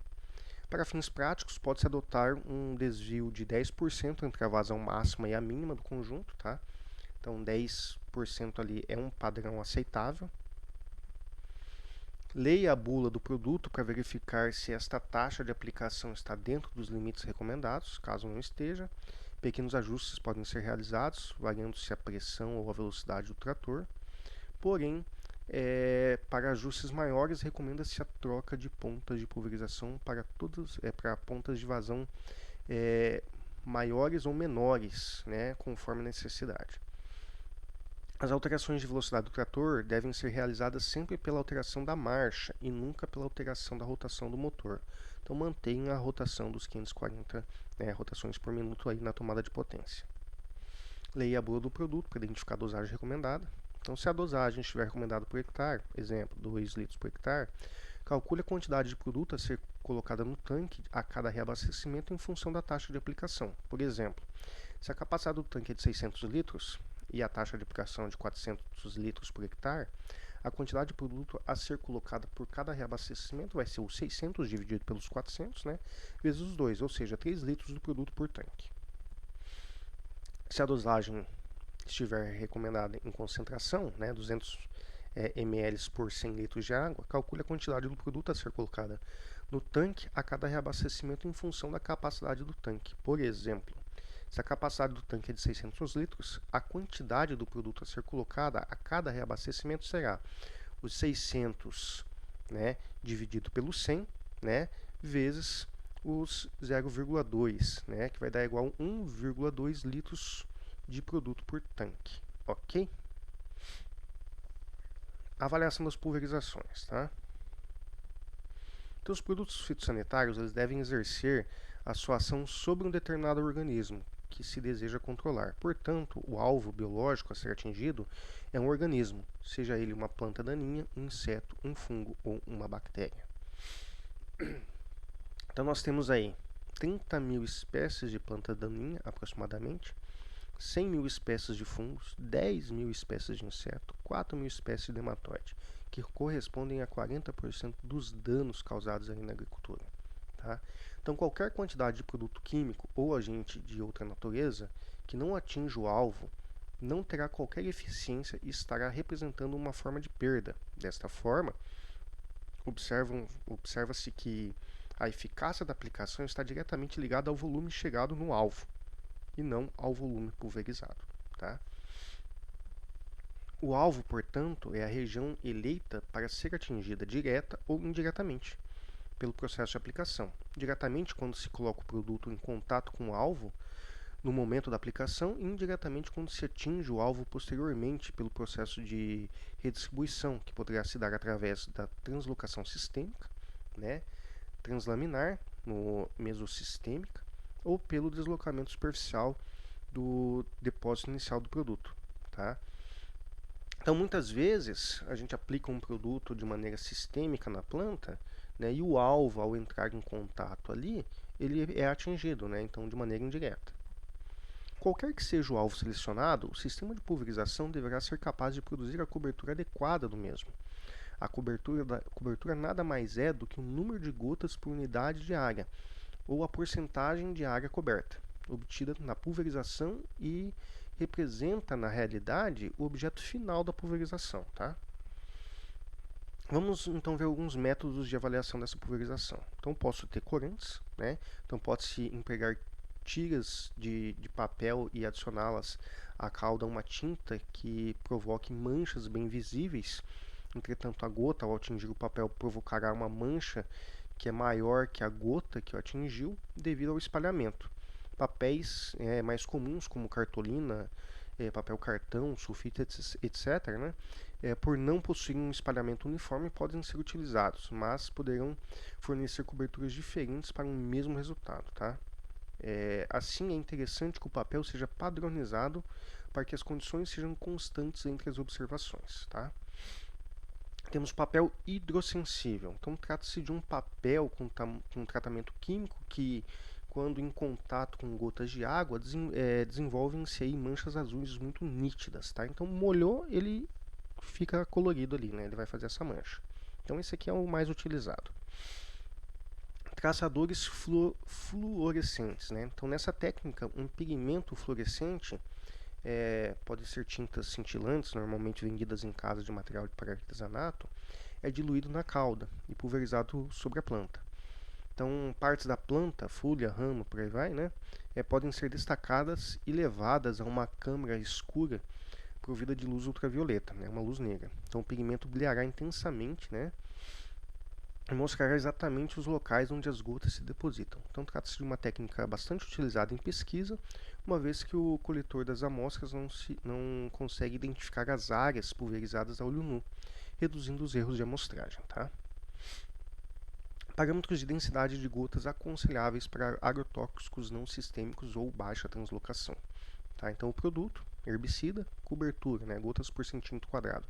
Para fins práticos, pode-se adotar um desvio de 10% entre a vazão máxima e a mínima do conjunto, tá? Então, 10% ali é um padrão aceitável. Leia a bula do produto para verificar se esta taxa de aplicação está dentro dos limites recomendados. Caso não esteja, pequenos ajustes podem ser realizados, variando-se a pressão ou a velocidade do trator. Porém, para ajustes maiores, recomenda-se a troca de pontas de pulverização para pontas de vazão maiores ou menores, né, conforme a necessidade. As alterações de velocidade do trator devem ser realizadas sempre pela alteração da marcha e nunca pela alteração da rotação do motor. Então mantenha a rotação dos 540 rotações por minuto aí na tomada de potência. Leia a bula do produto para identificar a dosagem recomendada. Então, se a dosagem estiver recomendada por hectare, exemplo, 2 litros por hectare, calcule a quantidade de produto a ser colocada no tanque a cada reabastecimento em função da taxa de aplicação. Por exemplo, se a capacidade do tanque é de 600 litros, e a taxa de aplicação de 400 litros por hectare, a quantidade de produto a ser colocada por cada reabastecimento vai ser os 600 dividido pelos 400, né, vezes os 2, ou seja, 3 litros do produto por tanque. Se a dosagem estiver recomendada em concentração, né, 200 ml por 100 litros de água, calcule a quantidade do produto a ser colocada no tanque a cada reabastecimento em função da capacidade do tanque. Por exemplo, se a capacidade do tanque é de 600 litros, a quantidade do produto a ser colocada a cada reabastecimento será os 600, né, dividido pelo 100, né, vezes os 0,2, né, que vai dar igual a 1,2 litros de produto por tanque, ok? Avaliação das pulverizações, tá? Então, os produtos fitossanitários eles devem exercer a sua ação sobre um determinado organismo que se deseja controlar. Portanto, o alvo biológico a ser atingido é um organismo, seja ele uma planta daninha, um inseto, um fungo ou uma bactéria. Então, nós temos aí 30 mil espécies de planta daninha, aproximadamente, 100 mil espécies de fungos, 10 mil espécies de inseto, 4 mil espécies de nematóide, que correspondem a 40% dos danos causados aí na agricultura. Tá? Então, qualquer quantidade de produto químico ou agente de outra natureza que não atinja o alvo não terá qualquer eficiência e estará representando uma forma de perda. Desta forma, observa-se que a eficácia da aplicação está diretamente ligada ao volume chegado no alvo e não ao volume pulverizado. Tá? O alvo, portanto, é a região eleita para ser atingida direta ou indiretamente pelo processo de aplicação. Diretamente, quando se coloca o produto em contato com o alvo no momento da aplicação, e indiretamente, quando se atinge o alvo posteriormente pelo processo de redistribuição, que poderá se dar através da translocação sistêmica, né, translaminar, no mesosistêmica, ou pelo deslocamento superficial do depósito inicial do produto. Tá? Então, muitas vezes, a gente aplica um produto de maneira sistêmica na planta, né, e o alvo, ao entrar em contato ali, ele é atingido, né, então de maneira indireta. Qualquer que seja o alvo selecionado, o sistema de pulverização deverá ser capaz de produzir a cobertura adequada do mesmo. A cobertura nada mais é do que o número de gotas por unidade de área, ou a porcentagem de área coberta, obtida na pulverização e representa, na realidade, o objeto final da pulverização, tá? Vamos então ver alguns métodos de avaliação dessa pulverização. Então, posso ter corantes, né? Então, pode-se empregar tiras de papel e adicioná-las à cauda uma tinta que provoque manchas bem visíveis. Entretanto, a gota, ao atingir o papel, provocará uma mancha que é maior que a gota que o atingiu devido ao espalhamento. Papéis mais comuns, como cartolina, papel cartão, sulfite, etc., né? Por não possuírem um espalhamento uniforme, podem ser utilizados, mas poderão fornecer coberturas diferentes para um mesmo resultado, tá? Assim, é interessante que o papel seja padronizado para que as condições sejam constantes entre as observações, tá? Temos papel hidrossensível. Então, trata-se de um papel com tratamento químico que, quando em contato com gotas de água, desenvolvem-se aí manchas azuis muito nítidas, tá? Então, molhou, ele fica colorido ali, né? Ele vai fazer essa mancha. Então, esse aqui é o mais utilizado. Traçadores fluorescentes, né? Então, nessa técnica, um pigmento fluorescente pode ser tintas cintilantes, normalmente vendidas em casas de material para artesanato, é diluído na cauda e pulverizado sobre a planta. Então, partes da planta, folha, ramo, por aí vai, né? Podem ser destacadas e levadas a uma câmara escura provida de luz ultravioleta, né? Uma luz negra. Então, o pigmento brilhará intensamente, né? E mostrará exatamente os locais onde as gotas se depositam. Então, trata-se de uma técnica bastante utilizada em pesquisa, uma vez que o coletor das amostras não consegue identificar as áreas pulverizadas a olho nu, reduzindo os erros de amostragem, tá? Parâmetros de densidade de gotas aconselháveis para agrotóxicos não sistêmicos ou baixa translocação. Tá? Então, o produto, herbicida, cobertura, né, gotas por centímetro quadrado,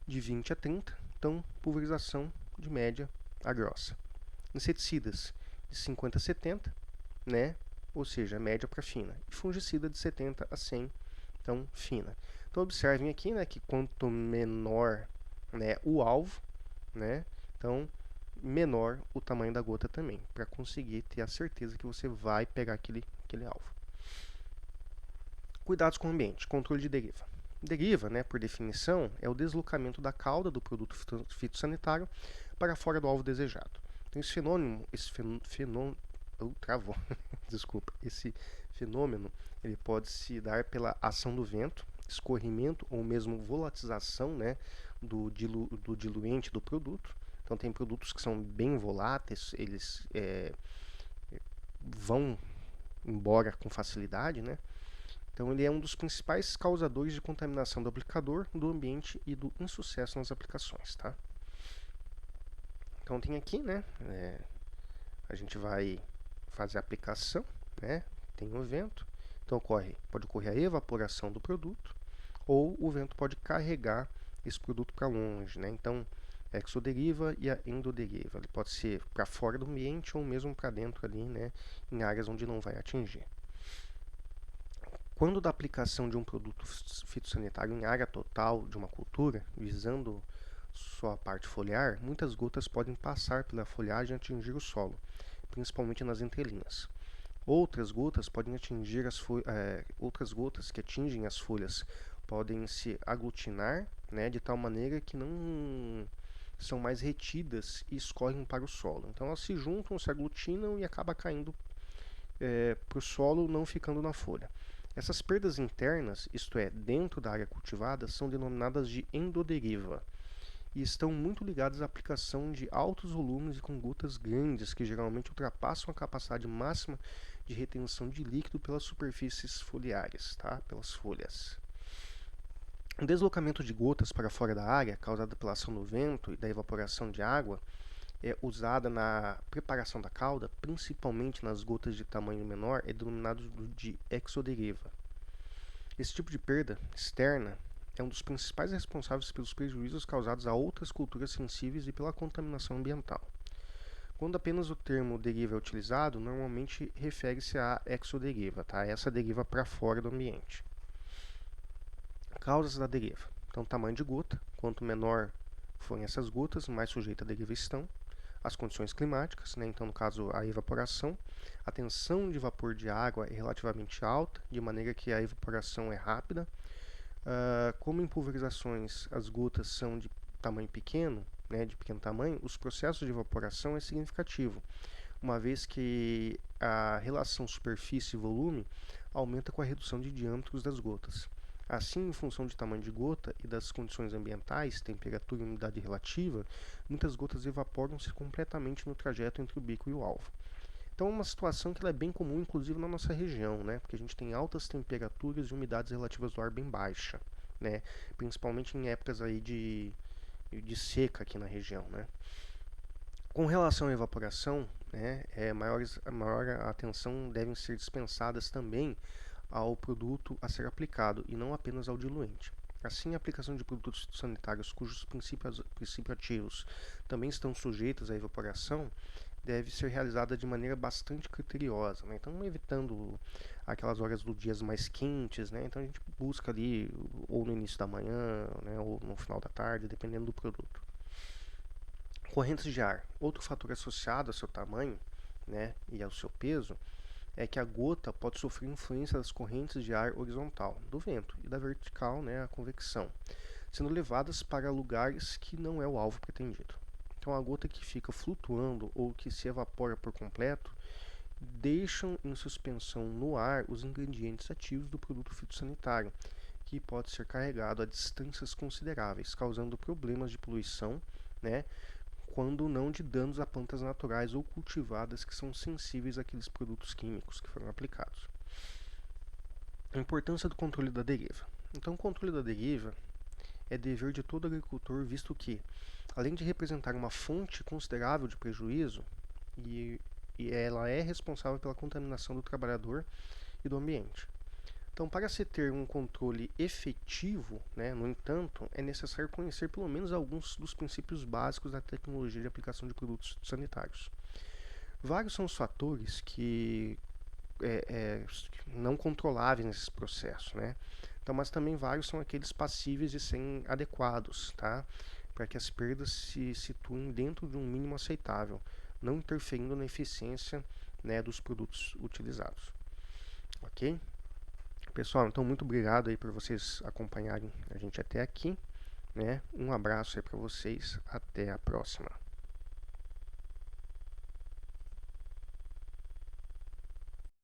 de 20 a 30. Então, pulverização de média a grossa. Inseticidas, de 50 a 70, né, ou seja, média para fina. E fungicida, de 70 a 100, então, fina. Então, observem aqui, né, que quanto menor, né, o alvo, né, então, menor o tamanho da gota também, para conseguir ter a certeza que você vai pegar aquele alvo. Cuidados com o ambiente, controle de deriva. Deriva, né, por definição, é o deslocamento da cauda do produto fitossanitário para fora do alvo desejado. Então, esse fenômeno, ele pode se dar pela ação do vento, escorrimento ou mesmo volatização, né, do diluente do produto. Então, tem produtos que são bem voláteis, eles vão embora com facilidade, né? Então, ele é um dos principais causadores de contaminação do aplicador, do ambiente e do insucesso nas aplicações, tá? Então, tem aqui, né? A gente vai fazer a aplicação, né? Tem o vento. Então, pode ocorrer a evaporação do produto ou o vento pode carregar esse produto para longe, né? Então, a exoderiva e a endoderiva. Ele pode ser para fora do ambiente ou mesmo para dentro ali, né? Em áreas onde não vai atingir. Quando da aplicação de um produto fitossanitário em área total de uma cultura, visando sua parte foliar, muitas gotas podem passar pela folhagem e atingir o solo, principalmente nas entrelinhas. Outras gotas que atingem as folhas podem se aglutinar, né, de tal maneira que não são mais retidas e escorrem para o solo. Então elas se juntam, se aglutinam e acabam caindo para o solo, não ficando na folha. Essas perdas internas, isto é, dentro da área cultivada, são denominadas de endoderiva e estão muito ligadas à aplicação de altos volumes e com gotas grandes, que geralmente ultrapassam a capacidade máxima de retenção de líquido pelas superfícies foliares, tá? Pelas folhas. O deslocamento de gotas para fora da área, causado pela ação do vento e da evaporação de água, é usada na preparação da cauda, principalmente nas gotas de tamanho menor, é denominado de exoderiva. Esse tipo de perda externa é um dos principais responsáveis pelos prejuízos causados a outras culturas sensíveis e pela contaminação ambiental. Quando apenas o termo deriva é utilizado, normalmente refere-se à exoderiva, tá? Essa deriva para fora do ambiente. Causas da deriva. Então, tamanho de gota, quanto menor forem essas gotas, mais sujeita à deriva estão as condições climáticas, né? Então, no caso, a evaporação. A tensão de vapor de água é relativamente alta, de maneira que a evaporação é rápida. Como em pulverizações as gotas são de tamanho pequeno, né, de pequeno tamanho, os processos de evaporação é significativo, uma vez que a relação superfície e volume aumenta com a redução de diâmetros das gotas. Assim, em função de tamanho de gota e das condições ambientais, temperatura e umidade relativa, muitas gotas evaporam-se completamente no trajeto entre o bico e o alvo. Então é uma situação que ela é bem comum, inclusive na nossa região, né? Porque a gente tem altas temperaturas e umidades relativas do ar bem baixa, né? Principalmente em épocas aí de seca aqui na região, né? Com relação à evaporação, né, maior atenção devem ser dispensadas também ao produto a ser aplicado e não apenas ao diluente. Assim, a aplicação de produtos sanitários cujos princípios ativos também estão sujeitos à evaporação deve ser realizada de maneira bastante criteriosa, né? Então, evitando aquelas horas do dia mais quentes, né? Então, a gente busca ali ou no início da manhã, né, ou no final da tarde, dependendo do produto. Correntes de ar. Outro fator associado ao seu tamanho, né, e ao seu peso é que a gota pode sofrer influência das correntes de ar horizontal, do vento, e da vertical, né, a convecção, sendo levadas para lugares que não é o alvo pretendido. Então, a gota que fica flutuando ou que se evapora por completo deixam em suspensão no ar os ingredientes ativos do produto fitossanitário, que pode ser carregado a distâncias consideráveis, causando problemas de poluição, né, quando não de danos a plantas naturais ou cultivadas que são sensíveis àqueles produtos químicos que foram aplicados. A importância do controle da deriva. Então, o controle da deriva é dever de todo agricultor, visto que, além de representar uma fonte considerável de prejuízo, e ela é responsável pela contaminação do trabalhador e do ambiente. Então, para se ter um controle efetivo, né, no entanto, é necessário conhecer pelo menos alguns dos princípios básicos da tecnologia de aplicação de produtos sanitários. Vários são os fatores que não controláveis nesses processos, né? Então, mas também vários são aqueles passíveis de serem adequados, tá? Para que as perdas se situem dentro de um mínimo aceitável, não interferindo na eficiência, né, dos produtos utilizados. Ok? Pessoal, então muito obrigado aí por vocês acompanharem a gente até aqui, né? Um abraço aí para vocês, até a próxima.